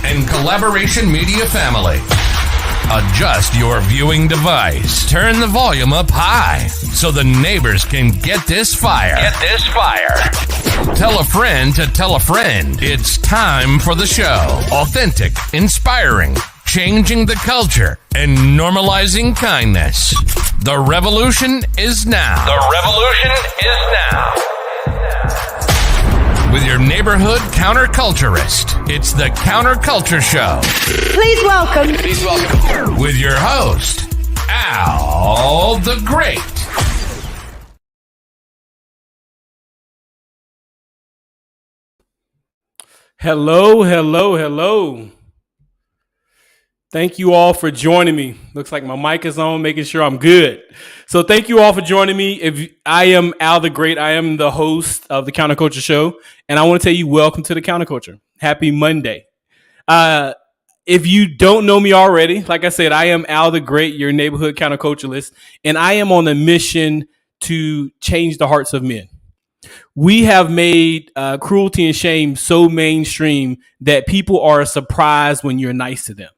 and Collaboration Media family. Adjust your viewing device. Turn the volume up high so the neighbors can get this fire. Tell a friend to tell a friend. It's time for the show. Authentic, inspiring, changing the culture, and normalizing kindness. The revolution is now. With your neighborhood counterculturist, it's the Counterculture Show. Please welcome. With your host, Al the Great. Hello. Thank you all for joining me. Looks like my mic is on, making sure I'm good. So thank you all for joining me. I am Al the Great. I am the host of the Counterculture Show, and I want to tell you welcome to the Counterculture. Happy Monday. If you don't know me already, like I said, I am Al the Great, your neighborhood counterculturalist, and I am on a mission to change the hearts of men. We have made cruelty and shame so mainstream that people are surprised when you're nice to them.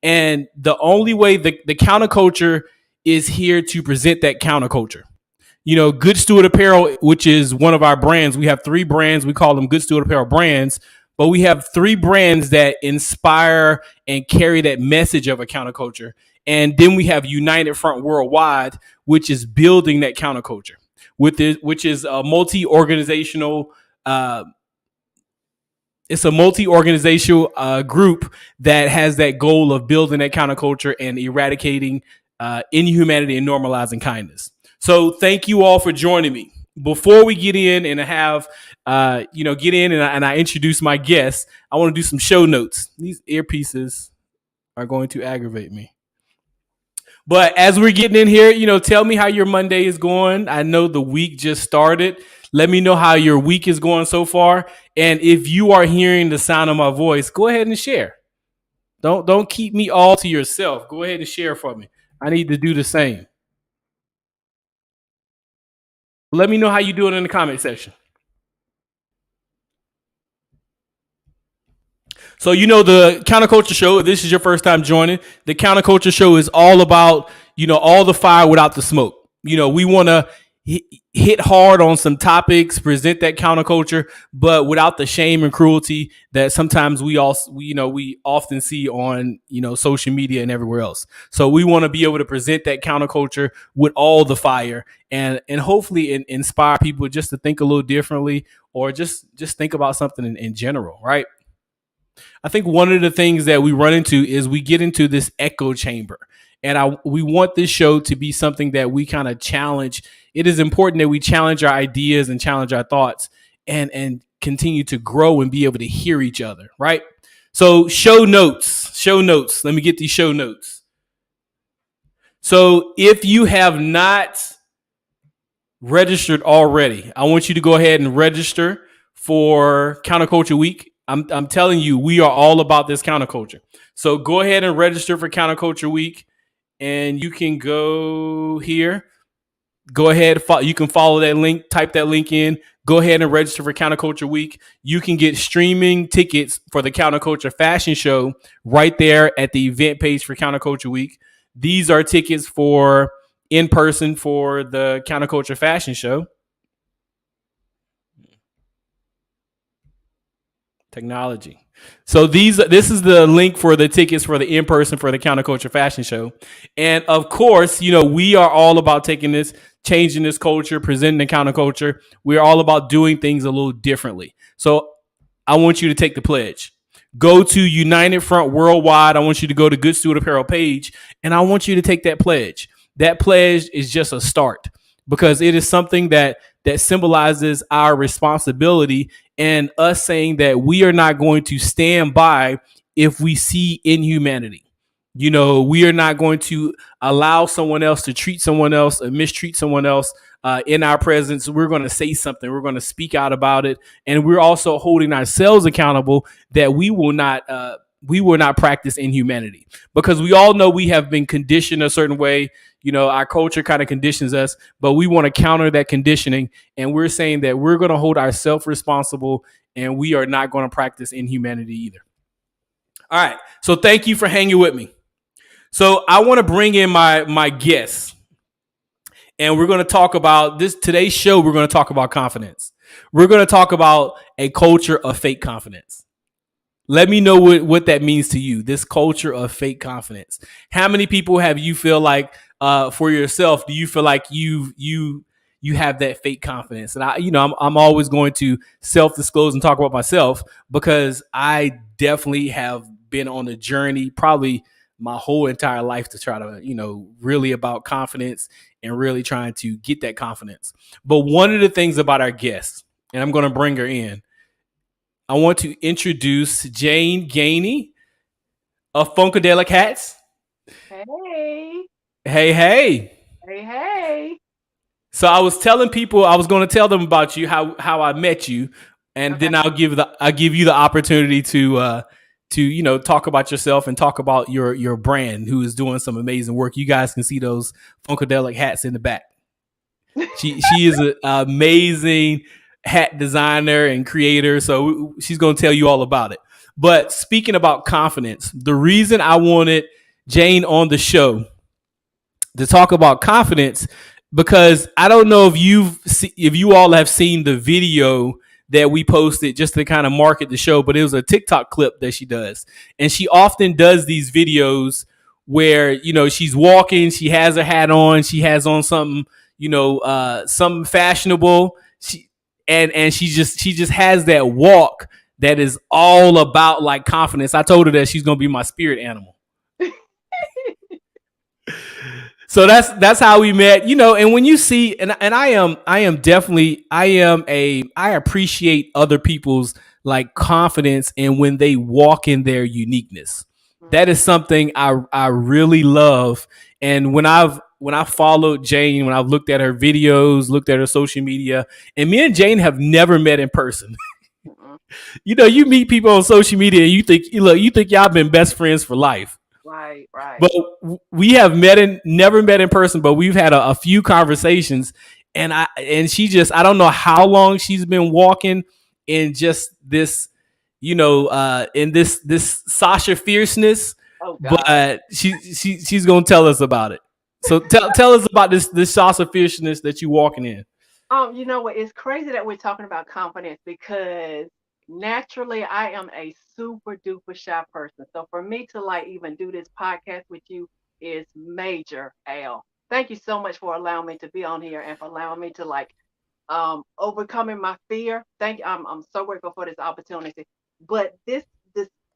And the only way the counterculture is here to present that counterculture. You know, Good Steward Apparel, which is one of our brands. We have 3 brands. We call them Good Steward Apparel brands. But we have 3 brands that inspire and carry that message of a counterculture. And then we have United Front Worldwide, which is building that counterculture, which is a multi-organizational It's a multi-organizational group that has that goal of building that counterculture and eradicating inhumanity and normalizing kindness. So thank you all for joining me. Before we get in and I introduce my guests, I want to do some show notes. These earpieces are going to aggravate me. But as we're getting in here, tell me how your Monday is going. I know the week just started. Let me know how your week is going so far. And if you are hearing the sound of my voice, go ahead and share. Don't keep me all to yourself. Go ahead and share for me. I need to do the same. Let me know how you doing in the comment section. So, the Counterculture Show, if this is your first time joining, the Counterculture Show is all about, all the fire without the smoke. We want to hit hard on some topics, present that counterculture, but without the shame and cruelty that sometimes we often see on, social media and everywhere else. So we want to be able to present that counterculture with all the fire and hopefully inspire people just to think a little differently or just think about something in general, right? I think one of the things that we run into is we get into this echo chamber. And we want this show to be something that we kind of challenge. It is important that we challenge our ideas and challenge our thoughts and continue to grow and be able to hear each other, right? So show notes. Let me get these show notes. So if you have not registered already, I want you to go ahead and register for Counterculture Week. I'm telling you, we are all about this counterculture. So go ahead and register for Counterculture Week. And you can go here. Go ahead. You can follow that link. Type that link in. Go ahead and register for Counterculture Week. You can get streaming tickets for the Counterculture Fashion Show right there at the event page for Counterculture Week. These are tickets for in person for the Counterculture Fashion Show. Technology. So this is the link for the tickets for the in-person for the Counterculture Fashion Show. And of course, we are all about taking this, changing this culture, presenting the counterculture. We're all about doing things a little differently. So I want you to take the pledge. Go to United Front Worldwide. I want you to go to Good Steward Apparel page, and I want you to take that pledge. That pledge is just a start because it is something that symbolizes our responsibility and us saying that we are not going to stand by if we see inhumanity. We are not going to allow someone else to treat someone else or mistreat someone else in our presence. We're going to say something. We're going to speak out about it. And we're also holding ourselves accountable that we will not practice inhumanity because we all know we have been conditioned a certain way. Our culture kind of conditions us, but we want to counter that conditioning. And we're saying that we're going to hold ourselves responsible and we are not going to practice inhumanity either. All right. So thank you for hanging with me. So I want to bring in my guests, and we're going to talk about this today's show. We're going to talk about confidence. We're going to talk about a culture of fake confidence. Let me know what that means to you. This culture of fake confidence. How many people have you feel like for yourself? Do you feel like you have that fake confidence? And I'm always going to self disclose and talk about myself because I definitely have been on a journey, probably my whole entire life, to try to really about confidence and really trying to get that confidence. But one of the things about our guest, and I'm going to bring her in, I want to introduce Jane Gainey of Funkadelic Hats. Hey, Hey, hey. hey, hey. So I was telling people I was going to tell them about you, how I met you, and Okay. then I'll give you the opportunity to talk about yourself and talk about your brand, who is doing some amazing work. You guys can see those Funkadelic hats in the back. She is an amazing hat designer and creator, so she's going to tell you all about it. But speaking about confidence, the reason I wanted Jane on the show to talk about confidence, because I don't know if you all have seen the video that we posted just to kind of market the show, but it was a TikTok clip that she does, and she often does these videos where she's walking, she has her hat on, she has on something something fashionable, and she just has that walk that is all about like confidence. I told her that she's gonna be my spirit animal. So that's how we met, and when you see, and I appreciate other people's like confidence, and when they walk in their uniqueness. That is something I really love. And when I followed Jane, when I've looked at her videos, looked at her social media, and me and Jane have never met in person. You meet people on social media and you think y'all been best friends for life. Right. But we have never met in person, but we've had a few conversations, and I don't know how long she's been walking in just this, in this Sasha fierceness, Oh, God. but she's gonna tell us about it. So tell us about this Sasha fierceness that you walking in. You know what? It's crazy that we're talking about confidence because naturally I am a super duper shy person. So for me to like even do this podcast with you is major, Al. Thank you so much for allowing me to be on here and for allowing me to like overcoming my fear. Thank you. I'm so grateful for this opportunity. But this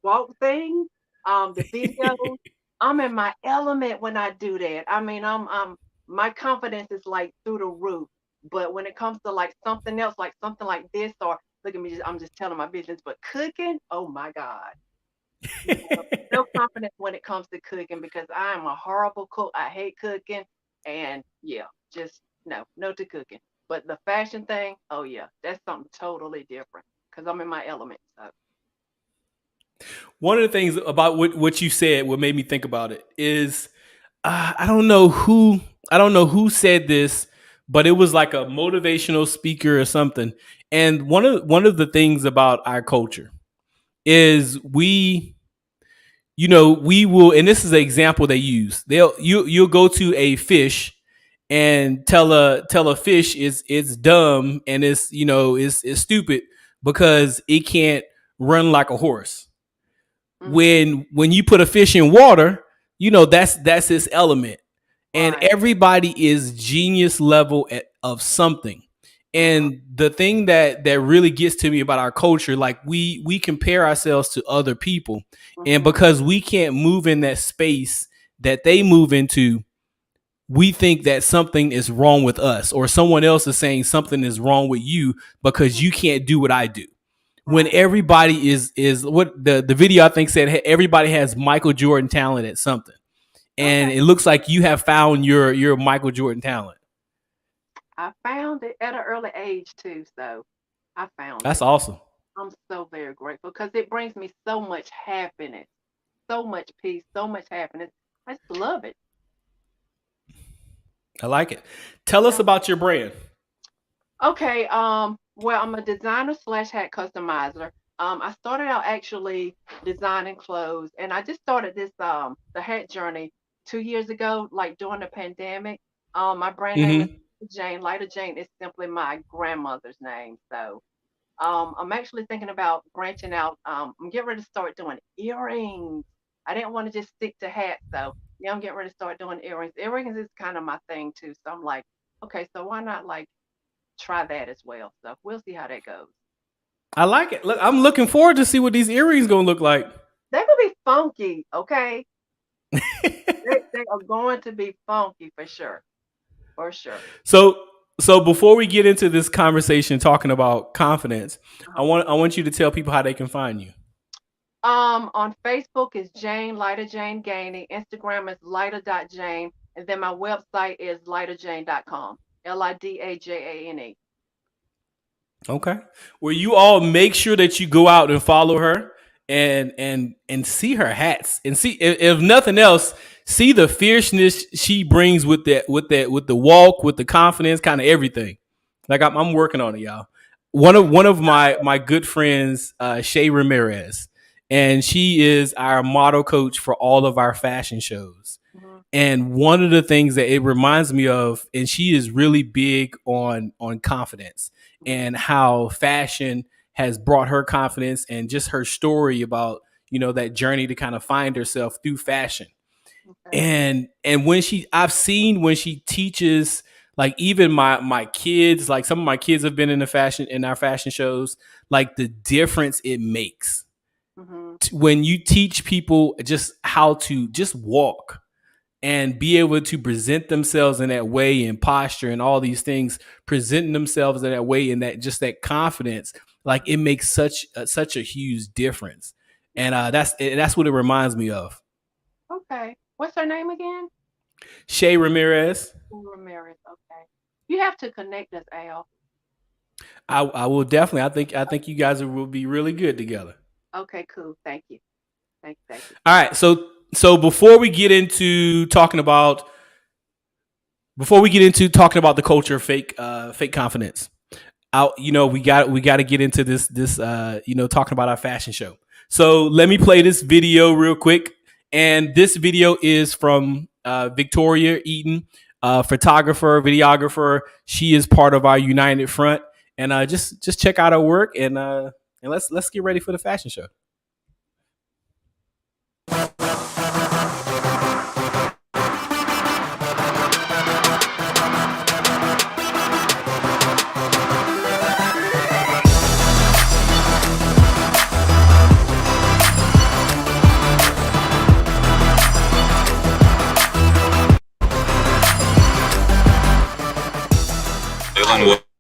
walk thing, the videos, I'm in my element when I do that. I mean, I'm my confidence is like through the roof. But when it comes to like something else, like something like this, or look at me, I'm just telling my business. But cooking, oh my God, no confidence when it comes to cooking because I am a horrible cook. I hate cooking, and yeah, just no to cooking. But the fashion thing, oh yeah, that's something totally different because I'm in my element. So. One of the things about what you said, what made me think about it is, I don't know who said this, but it was like a motivational speaker or something. And one of the things about our culture is we will, and this is an example they use. You'll go to a fish and tell a fish it's dumb and it's stupid because it can't run like a horse. When you put a fish in water, that's its element. And Right. everybody is genius level of something. And the thing that really gets to me about our culture, like we compare ourselves to other people, and because we can't move in that space that they move into, we think that something is wrong with us, or someone else is saying something is wrong with you because you can't do what I do. When everybody is what the video I think said, everybody has Michael Jordan talent at something, and Okay. it looks like you have found your Michael Jordan talent. I found it at an early age too, so I found That's it. awesome. I'm so very grateful because it brings me so much happiness, so much peace, so much happiness. I just love it. I like it. Tell us Yeah. about your brand. Okay. Well, I'm a designer slash hat customizer. I started out actually designing clothes, and I just started this the hat journey 2 years ago, like during the pandemic. My brand name is Hmm. Jane. Lida Jane is simply my grandmother's name. So I'm actually thinking about branching out. I'm getting ready to start doing earrings. I didn't want to just stick to hats, so yeah, I'm getting ready to start doing earrings. Earrings is kind of my thing too. So I'm like, okay, so why not like try that as well? So we'll see how that goes. I like it. Look, I'm looking forward to see what these earrings gonna look like. They will be funky, okay? They are going to be funky for sure. So before we get into this conversation talking about confidence, I want you to tell people how they can find you. On Facebook is Jane Lida Jane Gainey. Instagram is Lida.Jane. And then my website is lidajane.com. LIDAJANE. Okay. Well, you all make sure that you go out and follow her and see her hats and see if nothing else, see the fierceness she brings with the walk, with the confidence, kind of everything. Like I'm working on it, y'all. One of my good friends, Shay Ramirez, and she is our model coach for all of our fashion shows. Mm-hmm. And one of the things that it reminds me of, and she is really big on confidence and how fashion has brought her confidence and just her story about, that journey to kind of find herself through fashion. Okay. And I've seen when she teaches, like even my kids, like some of my kids have been in our fashion shows, like the difference it makes Mm-hmm. when you teach people just how to just walk and be able to present themselves in that way and posture and all these things, presenting themselves in that way and that just that confidence, like it makes such a huge difference. And that's what it reminds me of. Okay. What's her name again? Shay Ramirez. Ramirez. Okay. You have to connect us, Al. I will definitely. I think you guys will be really good together. Okay, cool. Thank you. Thank you. All right. So before we get into talking about the culture of fake confidence, we got to get into this talking about our fashion show. So let me play this video real quick, and this video is from Victoria Eaton, photographer, videographer. She is part of our United Front, and just check out her work, and let's get ready for the fashion show.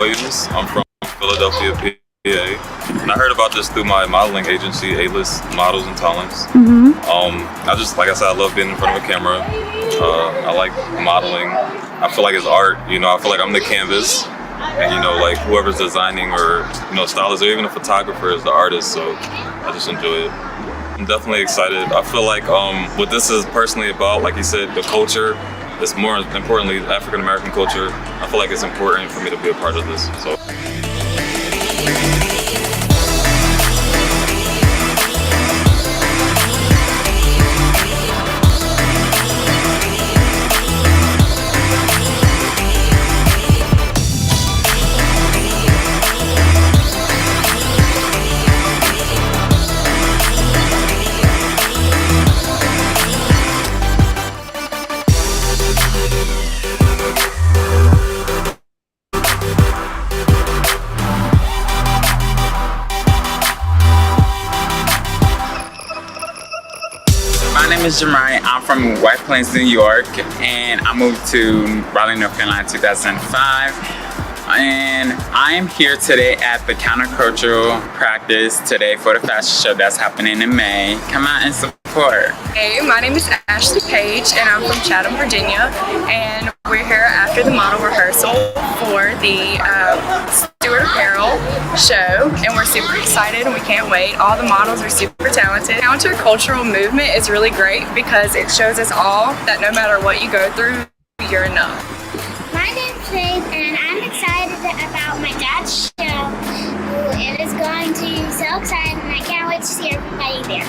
Williams. I'm from Philadelphia, PA, and I heard about this through my modeling agency, A-List Models and Talents. I just, like I said, I love being in front of a camera. I like modeling. I feel like it's art. I feel like I'm the canvas, and like whoever's designing or stylist or even a photographer is the artist. So I just enjoy it. I'm definitely excited. I feel like what this is personally about, like you said, the culture. It's more importantly African American culture. I feel like it's important for me to be a part of this. So. Is Jamari. I'm from White Plains, New York, and I moved to Raleigh, North Carolina in 2005. And I am here today at the Counterculture practice today for the fashion show that's happening in May. Come out and support. Hey, my name is Ashley Page, and I'm from Chatham, Virginia, and we're here after the model rehearsal for the Stewart Apparel show, and we're super excited and we can't wait. All the models are super talented. Countercultural movement is really great because it shows us all that no matter what you go through, you're enough. My name's Faith, and I'm excited about my dad's show. It is going to actually so excited, and I can't wait to see everybody there.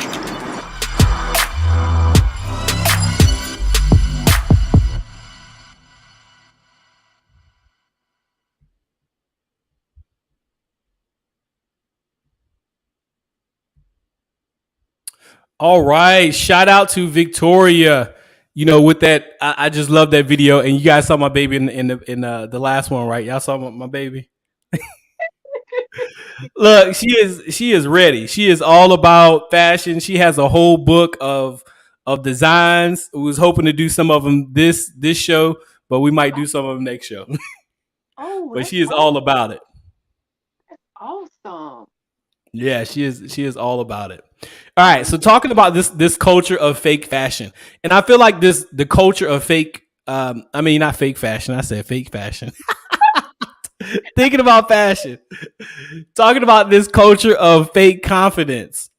All right. Shout out to Victoria. With that, I just love that video. And you guys saw my baby in the last one, right? Y'all saw my baby. Look, she is ready. She is all about fashion. She has a whole book of designs. We was hoping to do some of them this show, but we might do some of them next show. But she is all about it. That's awesome. Yeah, she is all about it. All right, so talking about this culture of fake fashion, and I feel like the culture of fake. Not fake fashion. I said fake fashion. Thinking about fashion, talking about this culture of fake confidence.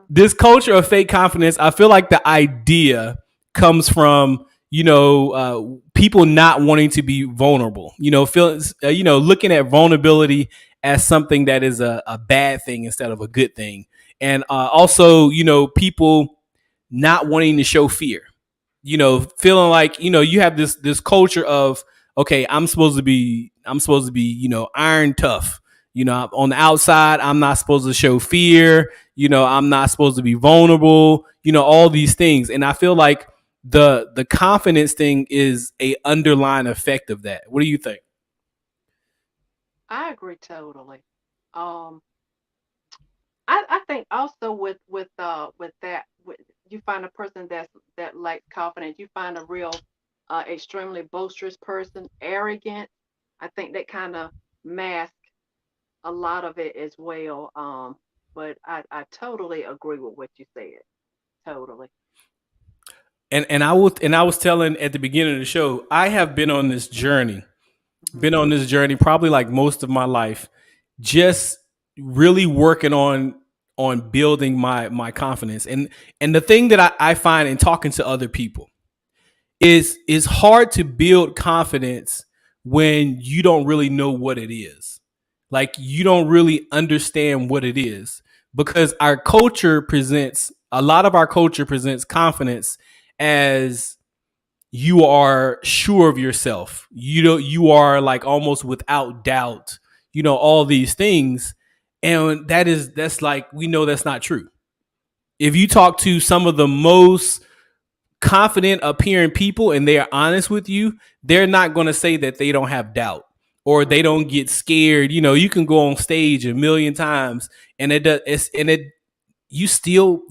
This culture of fake confidence, I feel like the idea comes from people not wanting to be vulnerable. Feelings. Looking at vulnerability as something that is a bad thing instead of a good thing, and also people not wanting to show fear. Feeling like you have this culture of, okay, I'm supposed to be iron tough. On the outside, I'm not supposed to show fear. I'm not supposed to be vulnerable. All these things, and I feel like the confidence thing is a underlying effect of that. What do you think? I agree totally. I think also with that, you find a person that lacks confidence. You find a real extremely boisterous person, arrogant. I think that kind of masks a lot of it as well. But I totally agree with what you said. Totally. And I was telling at the beginning of the show, I have been on this journey. Been on this journey probably like most of my life, just really working on building my confidence. And the thing that I find in talking to other people is hard to build confidence when you don't really know what it is. Like, you don't really understand what it is, because a lot of our culture presents confidence as you are sure of yourself. You are like almost without doubt, all these things. And that's like, we know that's not true. If you talk to some of the most confident appearing people and they are honest with you, they're not going to say that they don't have doubt or they don't get scared. You can go on stage a million times and you still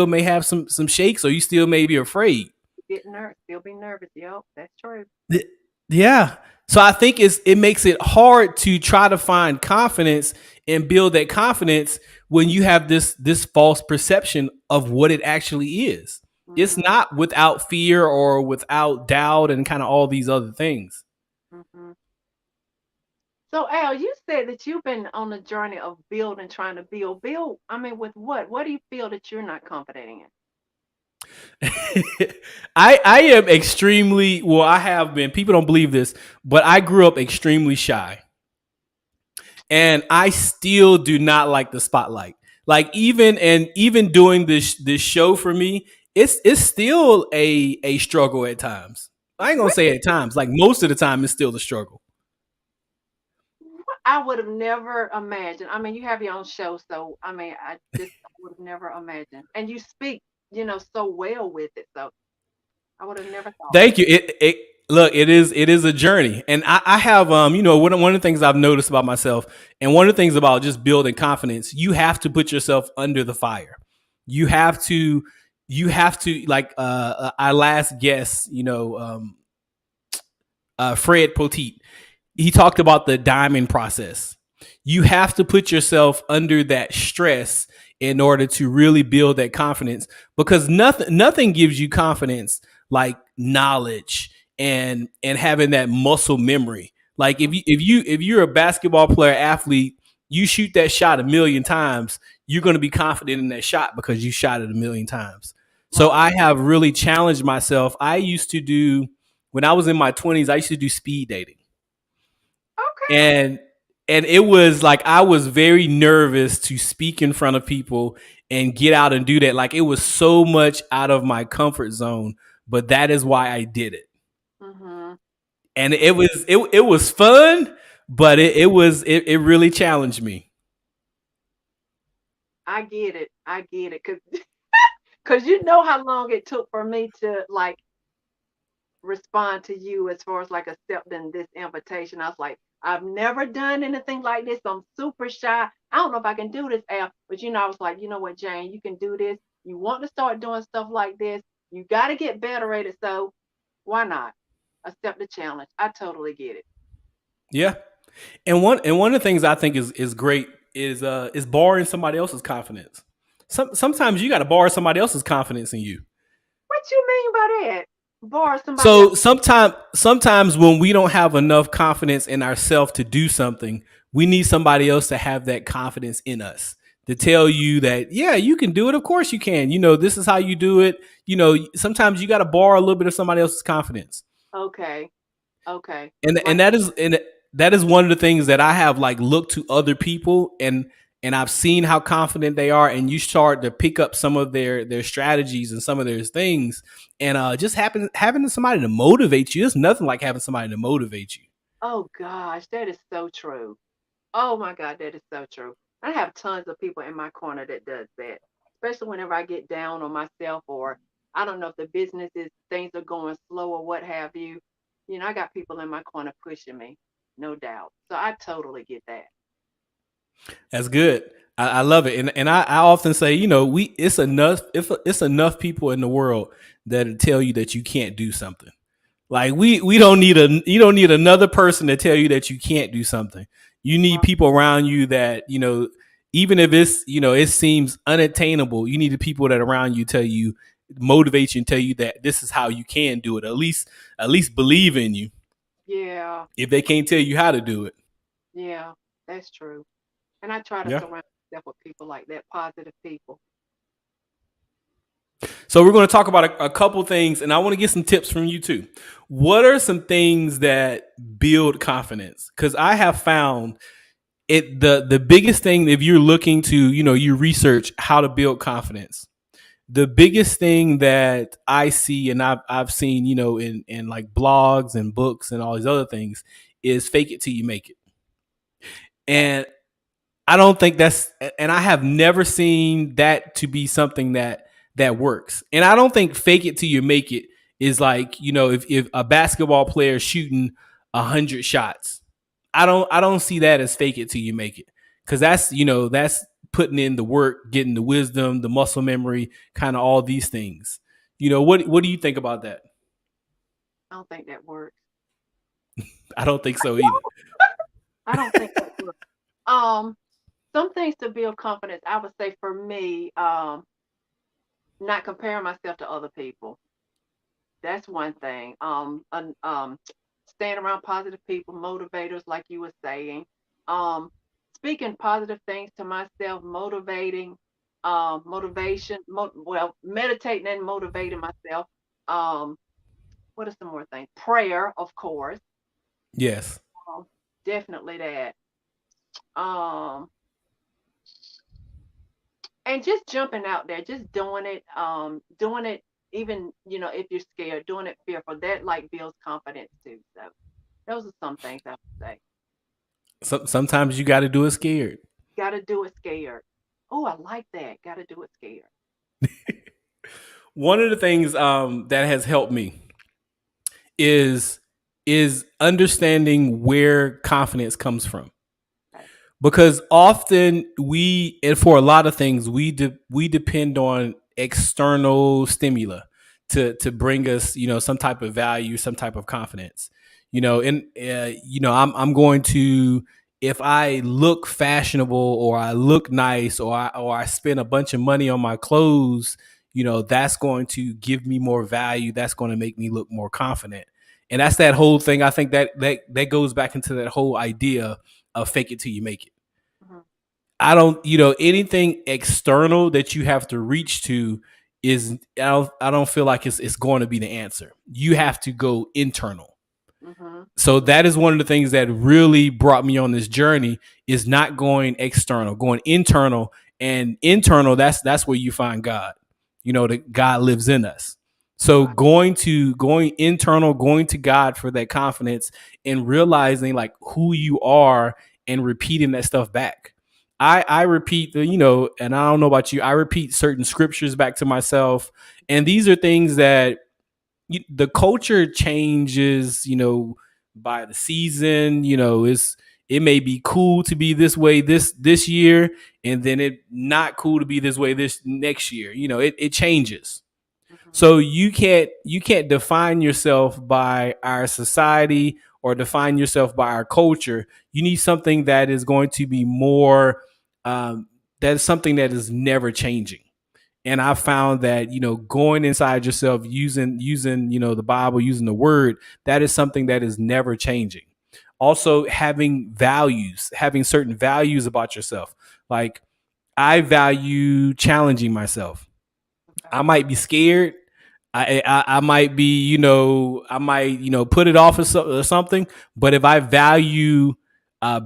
may have some shakes, or you still may be afraid. Still be nervous. Yep, that's true. Yeah. So I think it makes it hard to try to find confidence and build that confidence when you have this false perception of what it actually is. Mm-hmm. It's not without fear or without doubt and kind of all these other things. Mm-hmm. So Al, you said that you've been on the journey of trying to build. With what? What do you feel that you're not confident in? I am extremely, I have been, people don't believe this, but I grew up extremely shy. And I still do not like the spotlight. Like, even doing this show for me, it's still a struggle at times. I ain't gonna say at times, like most of the time it's still the struggle. I would have never imagined. You have your own show, so I just would have never imagined. And you speak so well with it, so I would have never thought. Thank you. It is a journey, and I have one of the things I've noticed about myself, and one of the things about just building confidence, you have to put yourself under the fire. You have to like our last guest, Fred Poteet, he talked about the diamond process. You have to put yourself under that stress in order to really build that confidence, because nothing gives you confidence like knowledge and having that muscle memory. Like, if you're a basketball player, athlete, you shoot that shot a million times, you're going to be confident in that shot because you shot it a million times. So I have really challenged myself. When I was in my 20s, I used to do speed dating. Okay. And And it was like I was very nervous to speak in front of people and get out and do that. Like it was so much out of my comfort zone, but that is why I did it. Mm-hmm. And it was fun, but it really challenged me. I get it. I get it. Cause you know how long it took for me to like respond to you as far as like accepting this invitation. I was like, I've never done anything like this. I'm super shy. I don't know if I can do this, Al. But I was like, you know what, Jane, you can do this. You want to start doing stuff like this. You got to get better at it. So why not accept the challenge? I totally get it. Yeah. And one of the things I think is great is borrowing somebody else's confidence. Sometimes you got to borrow somebody else's confidence in you. What you mean by that? Borrow somebody So else? sometimes when we don't have enough confidence in ourselves to do something, we need somebody else to have that confidence in us to tell you that, yeah, you can do it. Of course you can. This is how you do it. Sometimes you got to borrow a little bit of somebody else's confidence. Okay. Okay. And that is one of the things that I have like looked to other people and I've seen how confident they are, and you start to pick up some of their strategies and some of their things, and just having somebody to motivate you. There's nothing like having somebody to motivate you. Oh gosh, that is so true. Oh my God, that is so true. I have tons of people in my corner that does that, especially whenever I get down on myself, or I don't know if the business is things are going slow or what have you. I got people in my corner pushing me, no doubt. So I totally get that. That's good. I love it, and I often say, it's enough people in the world that tell you that you can't do something. Like we don't need you don't need another person to tell you that you can't do something. You need people around you that, even if it's, it seems unattainable, you need the people that around you tell you, motivate you and tell you that this is how you can do it. At least believe in you. Yeah. If they can't tell you how to do it. Yeah, that's true. And I try to surround myself with people like that, positive people. So we're going to talk about a couple things, and I want to get some tips from you too. What are some things that build confidence? Because I have found it the biggest thing, if you're looking to, you research how to build confidence. The biggest thing that I see, and I've seen, in like blogs and books and all these other things, is fake it till you make it. And I don't think and I have never seen that to be something that works. And I don't think fake it till you make it is like, if a basketball player shooting 100 shots, I don't see that as fake it till you make it. Cause that's putting in the work, getting the wisdom, the muscle memory, kind of all these things. What do you think about that? I don't think that works. I don't think so either. I don't think that works. Some things to build confidence, I would say for me, not comparing myself to other people. That's one thing. Staying around positive people, motivators, like you were saying. Speaking positive things to myself, motivating, motivation. Meditating and motivating myself. What are some more things? Prayer, of course. Yes. Definitely that. And just jumping out there, just doing it, even, if you're scared, doing it fearful, that like builds confidence too. So those are some things I would say. Sometimes you got to do it scared. Got to do it scared. Oh, I like that. Got to do it scared. One of the things that has helped me is understanding where confidence comes from. Because often and for a lot of things, we depend on external stimuli to bring us, some type of value, some type of confidence. I'm going to, if I look fashionable or I look nice or I spend a bunch of money on my clothes, that's going to give me more value. That's going to make me look more confident. And that's that whole thing. I think that goes back into that whole idea of fake it till you make it. Mm-hmm. I don't, anything external that you have to reach to I don't feel like it's going to be the answer. You have to go internal. Mm-hmm. So that is one of the things that really brought me on this journey, is not going external, going internal. And internal, that's where you find God. That God lives in us. So going internal, going to God for that confidence, and realizing like who you are, and repeating that stuff back. I repeat and I don't know about you, I repeat certain scriptures back to myself. And these are things that the culture changes, by the season. It may be cool to be this way this year, and then it not cool to be this way this next year. It changes. So you can't define yourself by our society, or define yourself by our culture. You need something that is going to be more, that is something that is never changing. And I found that, going inside yourself, using, the Bible, using the word, that is something that is never changing. Also, having certain values about yourself. Like, I value challenging myself. I might be scared. I might be, put it off or something. But if I value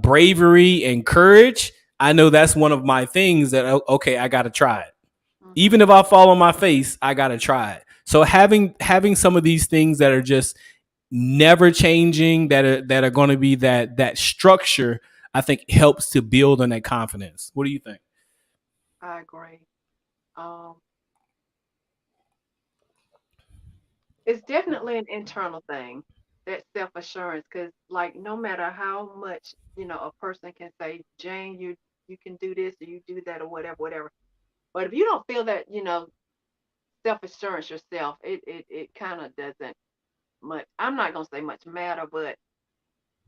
bravery and courage, I know that's one of my things that, okay, I got to try it. Even if I fall on my face, I got to try it. So having some of these things that are just never changing, that are going to be that structure, I think helps to build on that confidence. What do you think? I agree. It's definitely an internal thing, that self-assurance, because like no matter how much a person can say, Jane, you can do this, or you do that, or whatever. But if you don't feel that self-assurance yourself, it kind of doesn't much. I'm not gonna say much matter, but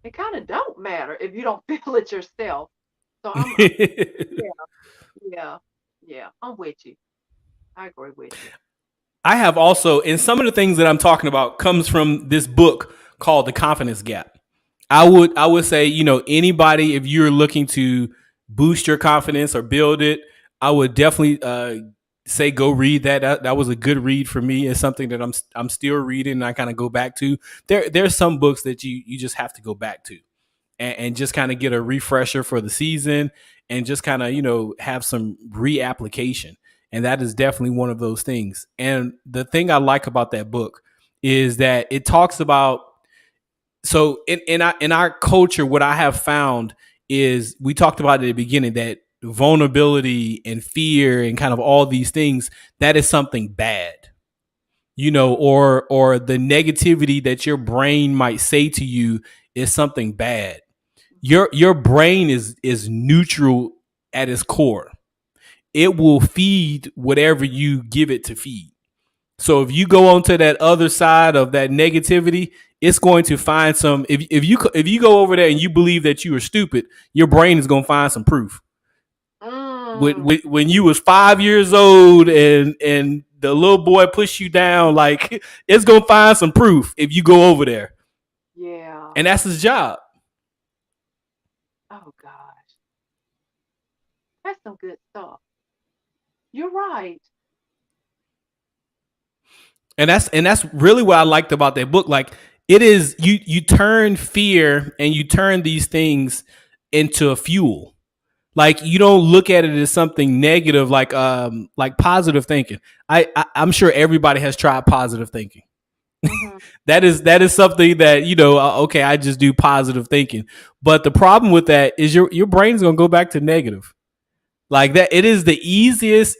it kind of don't matter if you don't feel it yourself. So yeah, I'm with you. I agree with you. I have also, and some of the things that I'm talking about comes from this book called The Confidence Gap. I would say, anybody, if you're looking to boost your confidence or build it, I would definitely say go read that. That was a good read for me. It's something that I'm still reading, and I kind of go back to. There's some books that you just have to go back to, and just kind of get a refresher for the season, and just kind of have some reapplication. And that is definitely one of those things. And the thing I like about that book is that it talks about, so in our culture, what I have found is, we talked about at the beginning, that vulnerability and fear and kind of all these things, that is something bad, or the negativity that your brain might say to you is something bad. Your brain is neutral at its core. It will feed whatever you give it to feed. So if you go onto that other side of that negativity, it's going to find some. If you go over there and you believe that you are stupid, your brain is going to find some proof. When you was 5 years old and the little boy pushed you down, like, it's going to find some proof if you go over there. Yeah. And that's his job. Oh gosh, that's some good stuff. You're right. And that's really what I liked about that book. Like, it is, you turn fear and you turn these things into a fuel. Like, you don't look at it as something negative, like positive thinking. I'm sure everybody has tried positive thinking. Mm-hmm. that is something that, okay, I just do positive thinking. But the problem with that is your brain's gonna go back to negative. Like that, it is the easiest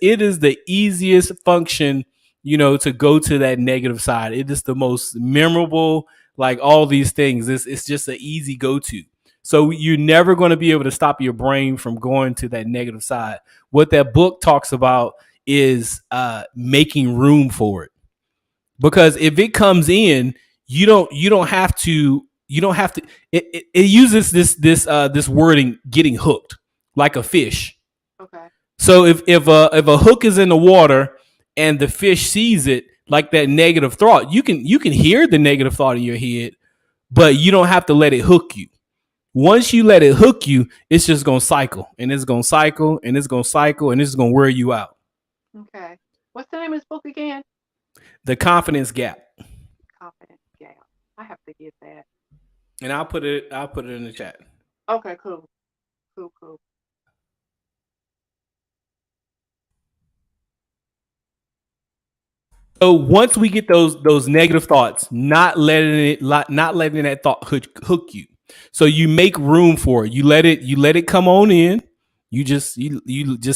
function, to go to that negative side. It is the most memorable, like all these things. It's just an easy go-to. So you're never going to be able to stop your brain from going to that negative side. What that book talks about is making room for it. Because if it comes in, you don't have to. It uses this wording, getting hooked, like a fish. Okay. So if a hook is in the water and the fish sees it, like that negative thought, you can hear the negative thought in your head, but you don't have to let it hook you. Once you let it hook you, it's just gonna cycle, and it's gonna cycle, and it's gonna cycle, and it's gonna wear you out. Okay. What's the name of this book again? The Confidence Gap. Confidence Gap. I have to get that. And I'll put it in the chat. Okay, cool. So once we get those negative thoughts, not letting that thought hook you. So you make room for it. You let it come on in. You just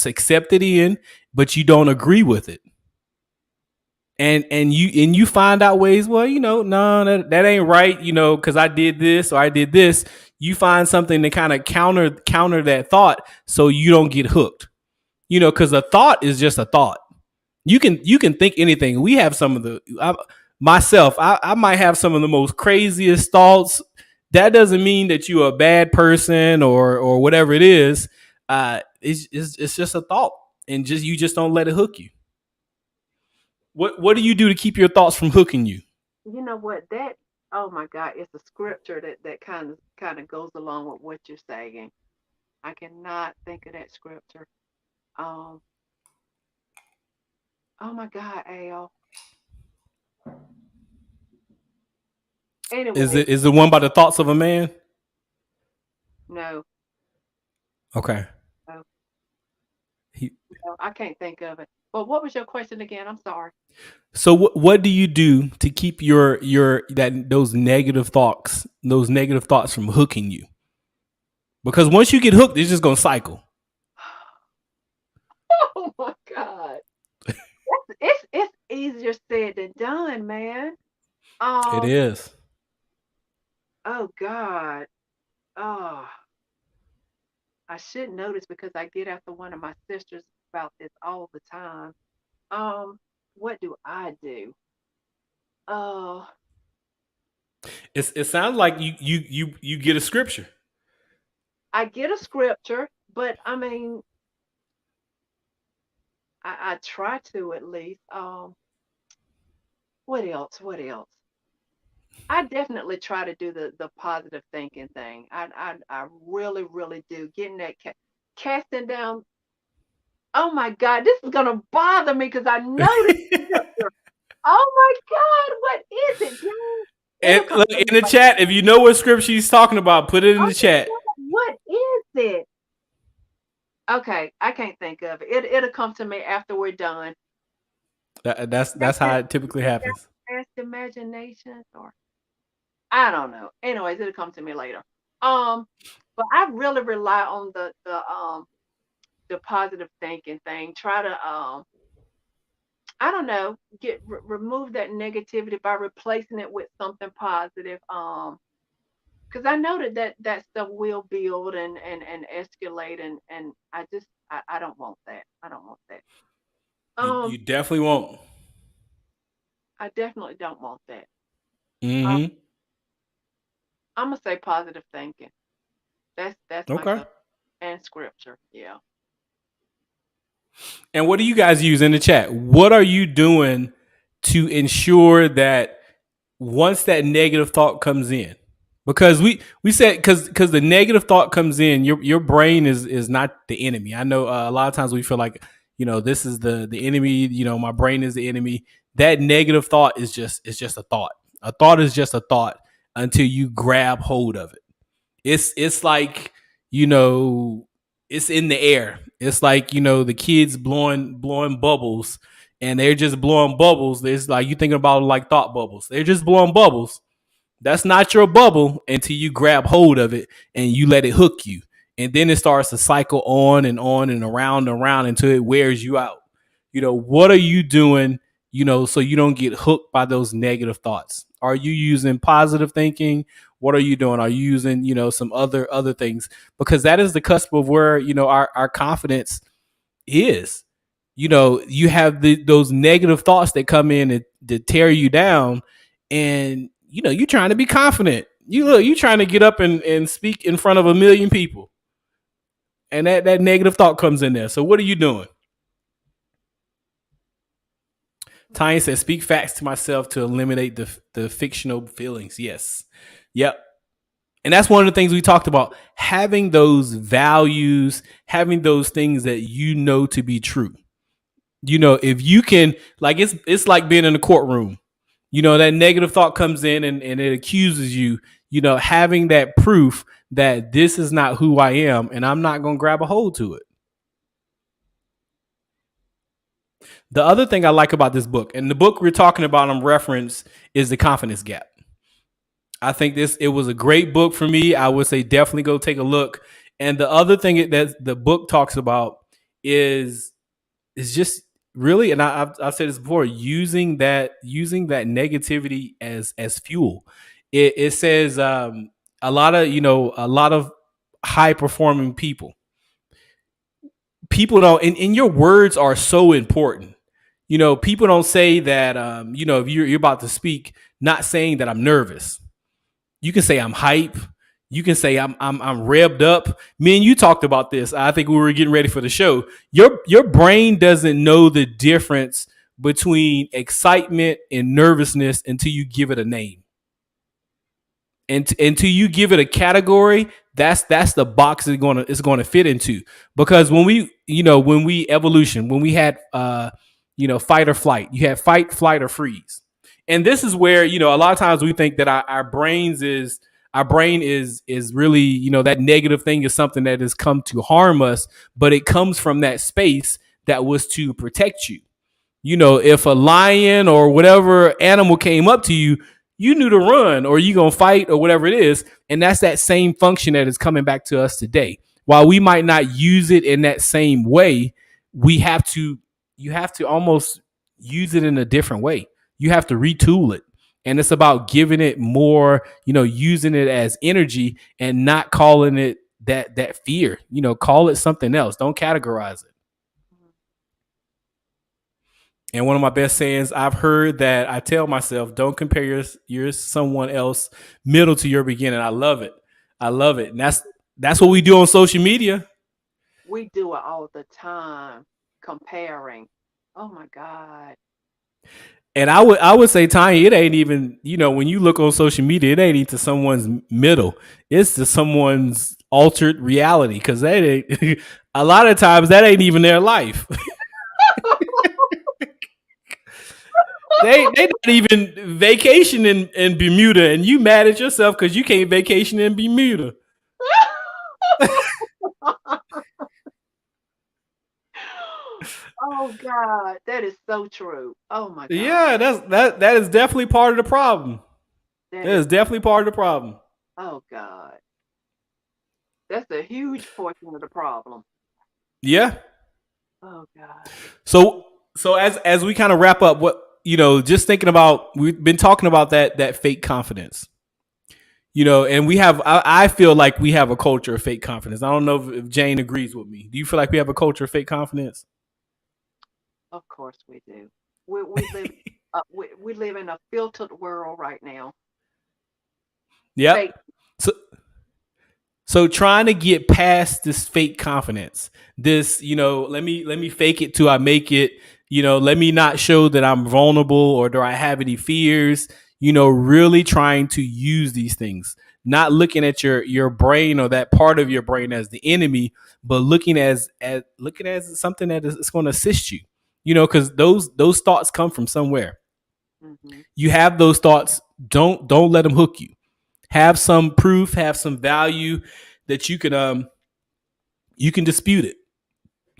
accept it in, but you don't agree with it. And you find out ways, well, no, that ain't right, because I did this or I did this. You find something to kind of counter that thought so you don't get hooked. Because a thought is just a thought. You can think anything. We have some of I might have some of the most craziest thoughts. That doesn't mean that you're a bad person or whatever it is. It's just a thought, and you just don't let it hook you. What do you do to keep your thoughts from hooking you? You know what? Oh my God, it's a scripture that kind of goes along with what you're saying. I cannot think of that scripture. Oh my God, Al. Anyway, is the one by the thoughts of a man? No. Okay. No, I can't think of it. But what was your question again? I'm sorry. So what do you do to keep those negative thoughts from hooking you? Because once you get hooked, it's just gonna cycle. Oh my God. It's easier said than done, man. It is. Oh God. Oh, I should know this because I get after one of my sisters about this all the time. What do I do? Oh, It sounds like you get a scripture. I get a scripture, but I mean, I try to at least. What else? What else? I definitely try to do the positive thinking thing. I really, really do. Getting that casting down. Oh my God, this is gonna bother me because I know this scripture. Oh my God, what is it, dude? And look in the chat, if you know what scripture she's talking about, put it in the chat. What is it? Okay, I can't think of it. It'll come to me after we're done. That's how it typically happens. Past imagination, or I don't know. Anyways, it'll come to me later. But I really rely on the positive thinking thing. Try to I don't know, remove that negativity by replacing it with something positive. Because I know that stuff will build and escalate, and I don't want that. I don't want that. You definitely won't. I definitely don't want that. Mm-hmm. I'm gonna say positive thinking. That's okay. And scripture, yeah. And what do you guys use in the chat? What are you doing to ensure that once that negative thought comes in? Because we said because the negative thought comes in, your brain is not the enemy. I know a lot of times we feel like this is the enemy. My brain is the enemy. That negative thought is just a thought. A thought is just a thought until you grab hold of it. It's like it's in the air. It's like the kids blowing bubbles, and they're just blowing bubbles. It's like you thinking about like thought bubbles. They're just blowing bubbles. That's not your bubble until you grab hold of it and you let it hook you. And then it starts to cycle on and around and around until it wears you out. What are you doing, so you don't get hooked by those negative thoughts? Are you using positive thinking? What are you doing? Are you using, some other things? Because that is the cusp of where, our confidence is. You have those negative thoughts that come in to tear you down, and you're trying to be confident. You trying to get up and speak in front of 1 million people, and that negative thought comes in there. So what are you doing? Tanya says, "Speak facts to myself to eliminate the fictional feelings." Yes, yep. And that's one of the things we talked about: having those values, having those things that to be true. If you can, like, it's like being in a courtroom. That negative thought comes in and it accuses you. having that proof that this is not who I am and I'm not going to grab a hold to it. The other thing I like about this book, and the book we're talking about on reference, is The Confidence Gap. I think it was a great book for me. I would say definitely go take a look. And the other thing that the book talks about is just really, and I've said this before, using that negativity as fuel. It says a lot of high performing people don't, and your words are so important. People don't say that, if you're about to speak, not saying that I'm nervous. You can say I'm hype. You can say I'm revved up. Me and you talked about this. I think we were getting ready for the show. Your brain doesn't know the difference between excitement and nervousness until you give it a name. And until you give it a category, that's the box it's going to fit into. Because when we had fight or flight, you had fight, flight, or freeze. And this is where, a lot of times we think that our brain is really, that negative thing is something that has come to harm us, but it comes from that space that was to protect you. If a lion or whatever animal came up to you, you knew to run or you going to fight or whatever it is. And that's that same function that is coming back to us today. While we might not use it in that same way, you have to almost use it in a different way. You have to retool it. And it's about giving it more, using it as energy and not calling it that fear. Call it something else. Don't categorize it. And one of my best sayings I've heard that I tell myself, don't compare your someone else middle to your beginning. I love it. And that's what we do on social media. We do it all the time, comparing. Oh my God. And I would say, Tanya, it ain't even, when you look on social media, it ain't even to someone's middle. It's to someone's altered reality. Because a lot of times that ain't even their life. They not even vacation in Bermuda, and you mad at yourself because you can't vacation in Bermuda. Oh God, that is so true. Oh my God. Yeah, that is definitely part of the problem. That is definitely part of the problem. Oh God, that's a huge portion of the problem. Yeah. Oh God. So as we kind of wrap up, what just thinking about, we've been talking about that fake confidence. And I feel like we have a culture of fake confidence. I don't know if Jane agrees with me. Do you feel like we have a culture of fake confidence? Of course we do. We live we live in a filtered world right now. Yeah. So trying to get past this fake confidence, this, let me fake it till I make it. Let me not show that I'm vulnerable or do I have any fears, really trying to use these things, not looking at your brain or that part of your brain as the enemy, but looking as something that is going to assist you, because those thoughts come from somewhere. Mm-hmm. You have those thoughts. Don't let them hook you. Have some proof, have some value that you can dispute it.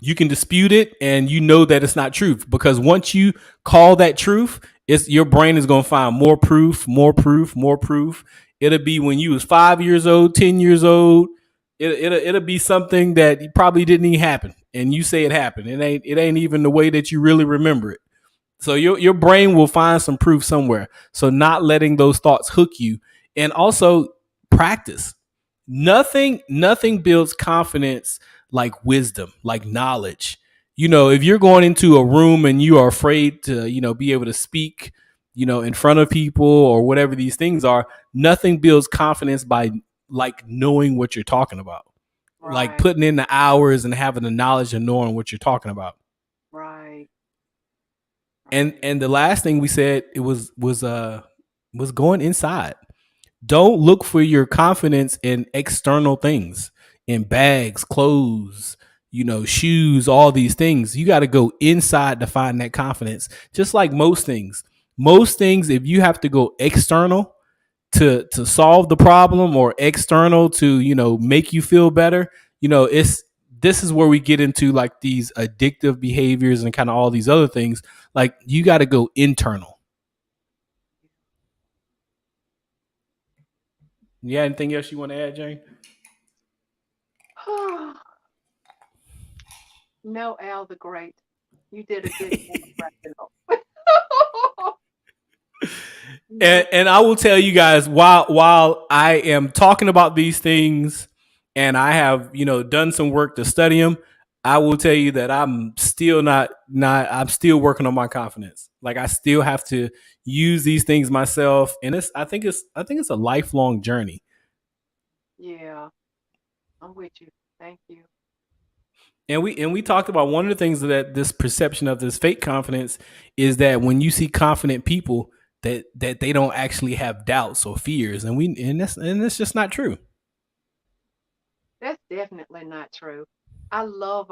You can dispute it and that it's not truth, because once you call that truth, your brain is going to find more proof. It'll be when you was 5 years old, 10 years old. It'll be something that probably didn't even happen. And you say it happened. It ain't even the way that you really remember it. So your brain will find some proof somewhere. So not letting those thoughts hook you, and also practice. Nothing builds confidence like wisdom, like knowledge. If you're going into a room and you are afraid to, be able to speak, in front of people or whatever these things are, nothing builds confidence by like knowing what you're talking about, right. Like putting in the hours and having the knowledge and knowing what you're talking about. Right. And the last thing we said, it was going inside. Don't look for your confidence in external things, in bags, clothes, shoes, all these things. You got to go inside to find that confidence. Just like most things, if you have to go external to solve the problem or external to, make you feel better, this is where we get into like these addictive behaviors and kind of all these other things. Like you got to go internal. Yeah. Anything else you want to add, Jane? No, Al the Great. You did a good job. And I will tell you guys, while I am talking about these things and I have, done some work to study them, I will tell you that I'm still I'm still working on my confidence. Like I still have to use these things myself. And I think it's a lifelong journey. Yeah. I'm with you. Thank you. And we talked about one of the things that this perception of this fake confidence is that when you see confident people that they don't actually have doubts or fears, and that's just not true. That's definitely not true. I love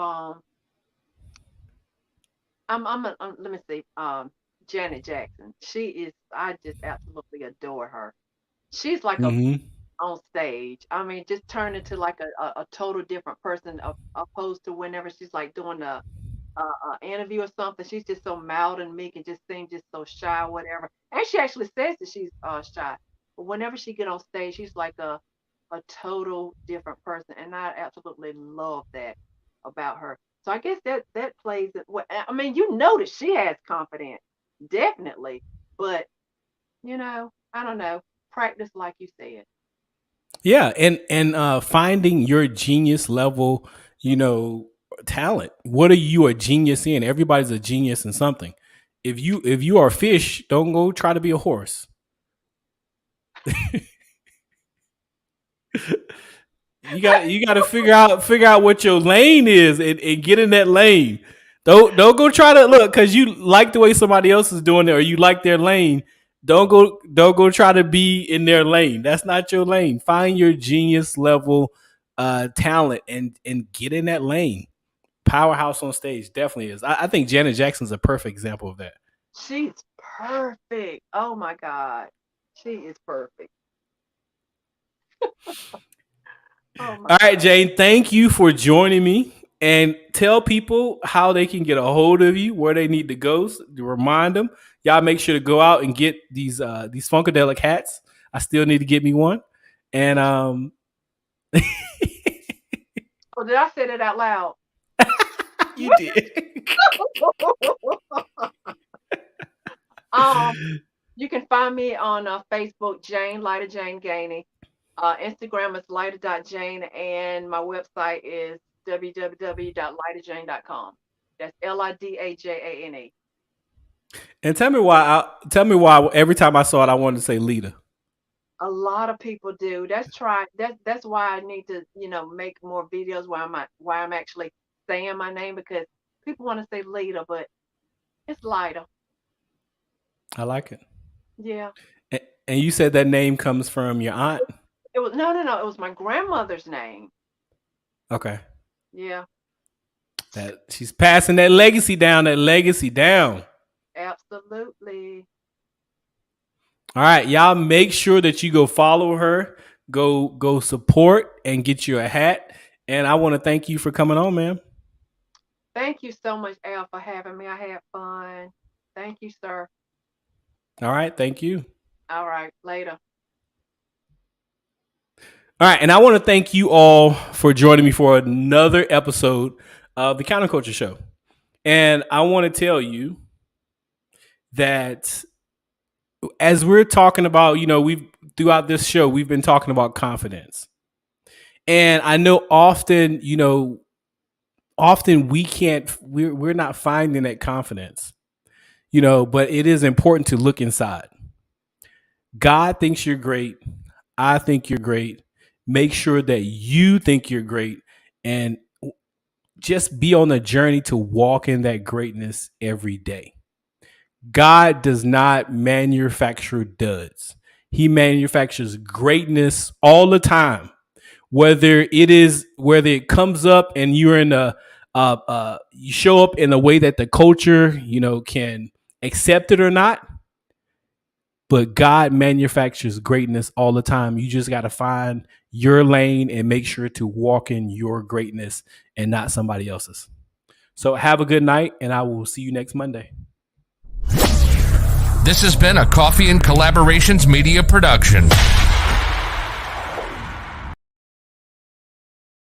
let me see, Janet Jackson. I just absolutely adore her. She's like on stage. I mean, just turned into like a total different person opposed to whenever she's like doing a interview or something. She's just so mild and meek and just seems just so shy or whatever. And she actually says that she's shy. But whenever she get on stage, she's like a total different person. And I absolutely love that about her. So I guess that plays it. I mean, that she has confidence, definitely. But I don't know. Practice, like you said. Yeah, and finding your genius level, talent. What are you a genius in? Everybody's a genius in something. If you are a fish, don't go try to be a horse. You got to figure out what your lane is and get in that lane. Don't go try to look because you like the way somebody else is doing it or you like their lane. Don't go try to be in their lane. That's not your lane. Find your genius level talent and get in that lane. Powerhouse on stage definitely is. I think Janet Jackson's a perfect example of that. She's perfect. Oh my God. She is perfect. All right, Jane, thank you for joining me. And tell people how they can get a hold of you, where they need to go. To remind them, y'all make sure to go out and get these Funkadelic hats. I still need to get me one. And Oh, did I say that out loud? You did. You can find me on Facebook, Lighter Jane Gainey. Instagram is lighter.jane, and my website is www.lighterjane.com. That's LIDAJANE. And tell me why every time I saw it, I wanted to say Lita. A lot of people do. That's why I need to, make more videos where I'm actually saying my name, because people want to say Lita, but it's Lighter. I like it. Yeah. And you said that name comes from your aunt? It was no. It was my grandmother's name. Okay. Yeah. That she's passing that legacy down. Absolutely. All right, y'all make sure that you go follow her, go support and get you a hat. And I want to thank you for coming on, man. Thank you so much, Al, for having me. I had fun. Thank you, sir. All right, thank you. All right, later. All right, and I want to thank you all for joining me for another episode of the Counterculture Show. And I want to tell you that as we're talking about, we've throughout this show, we've been talking about confidence. And I know often we're not finding that confidence, but it is important to look inside. God thinks you're great. I think you're great. Make sure that you think you're great and just be on the journey to walk in that greatness every day. God does not manufacture duds. He manufactures greatness all the time. Whether it comes up and you're in you show up in a way that the culture, can accept it or not. but God manufactures greatness all the time. You just got to find your lane and make sure to walk in your greatness and not somebody else's. So have a good night, and I will see you next Monday. This has been a Coffee and Collaborations Media production.